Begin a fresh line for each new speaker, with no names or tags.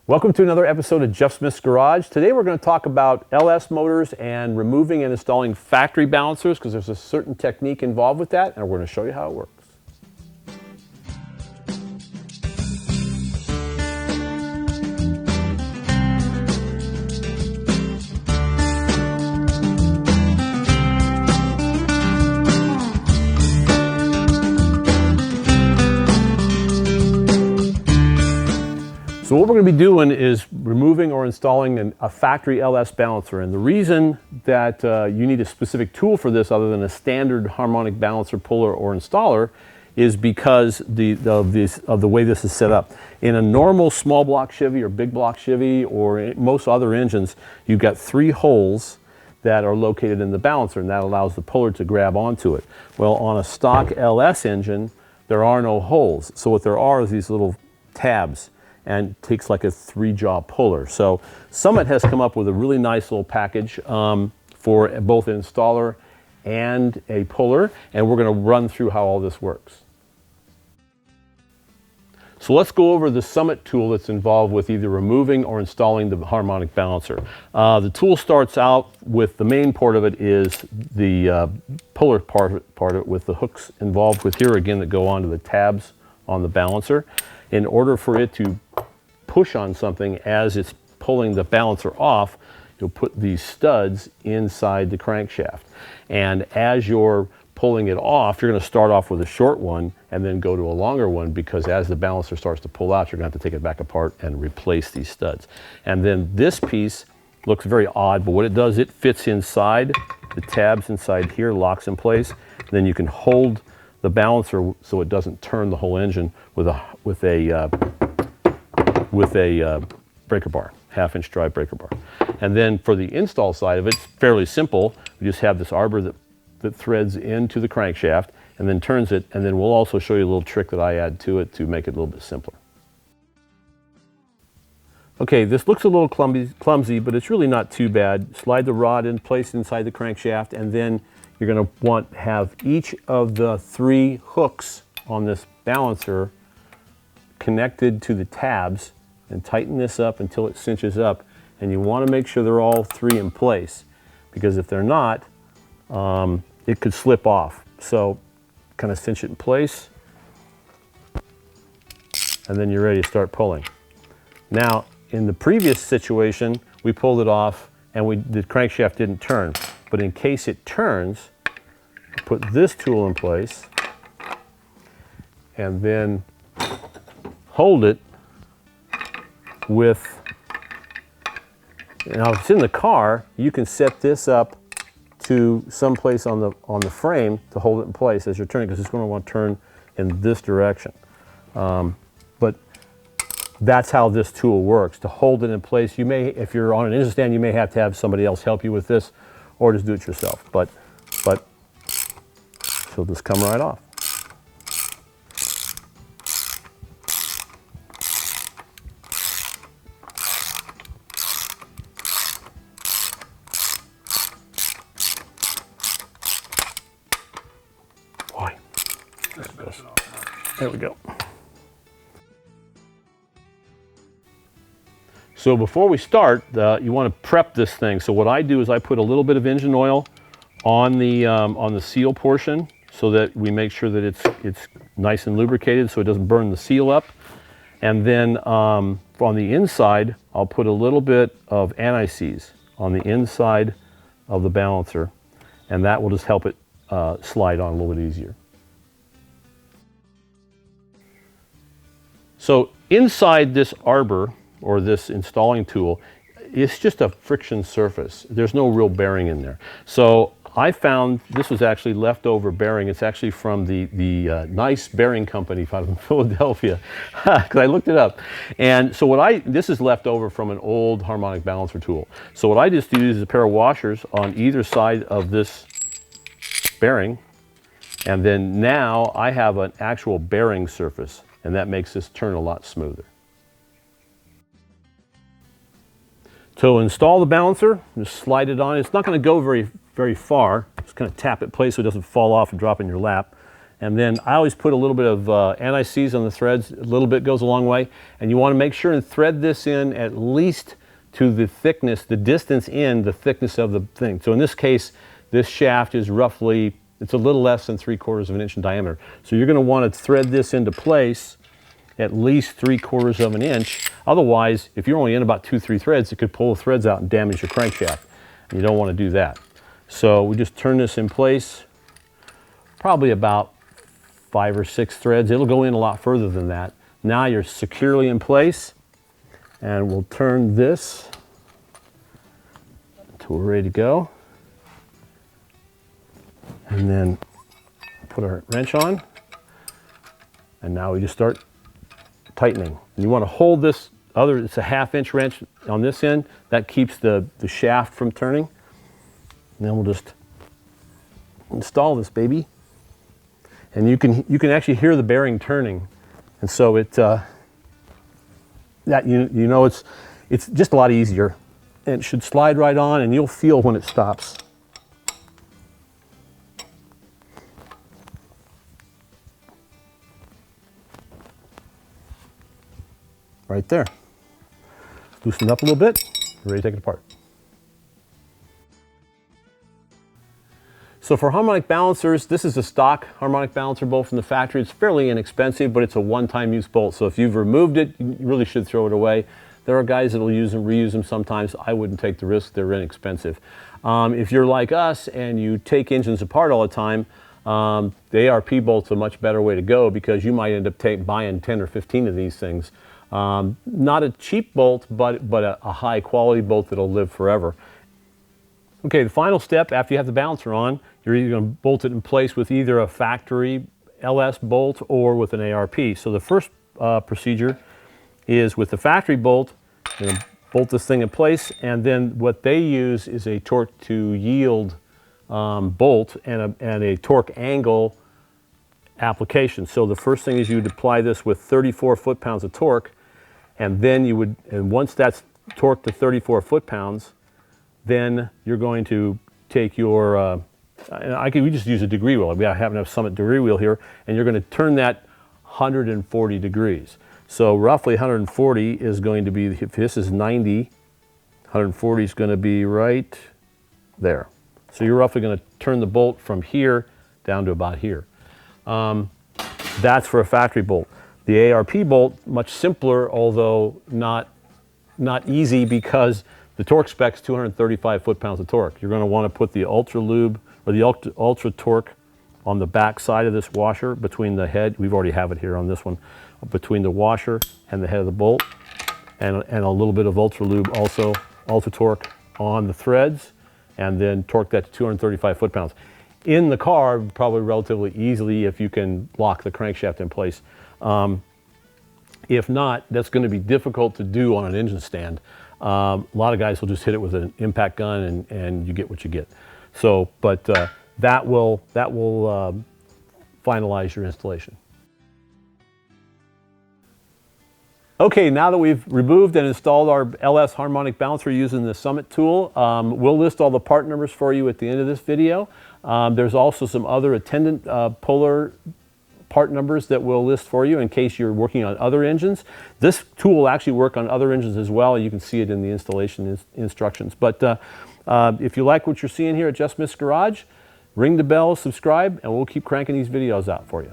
Welcome to another episode of Jeff Smith's Garage. Today we're going to talk about LS motors and removing and installing factory balancers because there's a certain technique involved with that, and we're going to show you how it works. So what we're going to be doing is removing or installing a factory LS balancer. And the reason that you need a specific tool for this other than a standard harmonic balancer puller or installer is because of the way this is set up. In a normal small block Chevy or big block Chevy or most other engines, you've got 3 holes that are located in the balancer, and that allows the puller to grab onto it. Well, on a stock LS engine, there are no holes. So what there are is these little tabs, and takes like a 3-jaw puller. So Summit has come up with a really nice little package for both an installer and a puller, and we're going to run through how all this works. So let's go over the Summit tool that's involved with either removing or installing the harmonic balancer. The tool starts out with the main part of it is the puller part of it with the hooks involved with here again that go onto the tabs on the balancer. In order for it to push on something as it's pulling the balancer off, you'll put these studs inside the crankshaft. And as you're pulling it off, you're going to start off with a short one and then go to a longer one, because as the balancer starts to pull out, you're going to have to take it back apart and replace these studs. And then this piece looks very odd, but what it does, it fits inside the tabs inside here, locks in place. And then you can hold the balancer so it doesn't turn the whole engine with a breaker bar, 1/2-inch drive breaker bar. And then for the install side of it, it's fairly simple. We just have this arbor that threads into the crankshaft and then turns it, and then we'll also show you a little trick that I add to it to make it a little bit simpler. Okay, this looks a little clumsy, but it's really not too bad. Slide the rod in place inside the crankshaft, and then you're going to have each of the 3 hooks on this balancer connected to the tabs, and tighten this up until it cinches up. And you want to make sure they're all 3 in place, because if they're not, it could slip off. So kind of cinch it in place, and then you're ready to start pulling. Now, in the previous situation, we pulled it off and the crankshaft didn't turn. But in case it turns, put this tool in place and then hold it with, now if it's in the car, you can set this up to some place on the frame to hold it in place as you're turning, because it's going to want to turn in this direction. But that's how this tool works, to hold it in place. You may, if you're on an engine stand, you may have to have somebody else help you with this, or just do it yourself. But she'll just come right off. Boy, there we go. So before we start, you want to prep this thing. So what I do is I put a little bit of engine oil on the seal portion, so that we make sure that it's nice and lubricated so it doesn't burn the seal up. And then on the inside, I'll put a little bit of anti-seize on the inside of the balancer, and that will just help it slide on a little bit easier. So inside this arbor, or this installing tool, it's just a friction surface. There's no real bearing in there. So I found this was actually leftover bearing. It's actually from the nice bearing company out of Philadelphia, because I looked it up. And so this is left over from an old harmonic balancer tool. So what I just use is a pair of washers on either side of this bearing, and then now I have an actual bearing surface, and that makes this turn a lot smoother. To install the balancer, just slide it on. It's not going to go very far. Just kind of tap it in place so it doesn't fall off and drop in your lap. And then I always put a little bit of anti-seize on the threads. A little bit goes a long way. And you want to make sure and thread this in at least to the thickness, the distance in the thickness of the thing. So in this case, this shaft is roughly, it's a little less than 3/4 of an inch in diameter. So you're going to want to thread this into place at least 3/4 of an inch. Otherwise, if you're only in about 2-3 threads, it could pull the threads out and damage your crankshaft. And you don't want to do that. So we just turn this in place, probably about 5 or 6 threads. It'll go in a lot further than that. Now you're securely in place, and we'll turn this until we're ready to go. And then put our wrench on. And now we just start tightening. And you want to hold this other, it's a 1/2 inch wrench on this end. That keeps the shaft from turning. And then we'll just install this baby. And you can actually hear the bearing turning. And so it, that you know it's just a lot easier. And it should slide right on, and you'll feel when it stops. Right there. Loosen it up a little bit, ready to take it apart. So for harmonic balancers, this is a stock harmonic balancer bolt from the factory. It's fairly inexpensive, but it's a one-time use bolt. So if you've removed it, you really should throw it away. There are guys that will use them, reuse them sometimes. I wouldn't take the risk, they're inexpensive. If you're like us and you take engines apart all the time, the ARP bolt's a much better way to go because you might end up buying 10 or 15 of these things. Not a cheap bolt, but a high quality bolt that'll live forever. Okay, the final step after you have the balancer on, you're either going to bolt it in place with either a factory LS bolt or with an ARP. So the first procedure is with the factory bolt, you're going to bolt this thing in place, and then what they use is a torque to yield bolt and a torque angle application. So the first thing is you would apply this with 34 foot-pounds of torque, and then you would, and once that's torqued to 34 foot-pounds, then you're going to take your, we just use a degree wheel. We happen to have Summit degree wheel here, and you're going to turn that 140 degrees. So roughly 140 is going to be, if this is 90, 140 is going to be right there. So you're roughly going to turn the bolt from here down to about here. That's for a factory bolt. The ARP bolt, much simpler, although not easy because the torque spec's 235 foot-pounds of torque. You're going to want to put the Ultra Lube or the Ultra Torque on the back side of this washer between the head. We've already have it here on this one, between the washer and the head of the bolt, and a little bit of Ultra Lube also, Ultra Torque on the threads, and then torque that to 235 foot-pounds. In the car, probably relatively easily if you can lock the crankshaft in place. If not, that's going to be difficult to do on an engine stand. A lot of guys will just hit it with an impact gun and you get what you get. So, but that will finalize your installation. Okay, now that we've removed and installed our LS harmonic balancer using the Summit tool, we'll list all the part numbers for you at the end of this video. There's also some other attendant Polar part numbers that we'll list for you in case you're working on other engines. This tool will actually work on other engines as well. You can see it in the installation instructions. But if you like what you're seeing here at Just Miss Garage, ring the bell, subscribe, and we'll keep cranking these videos out for you.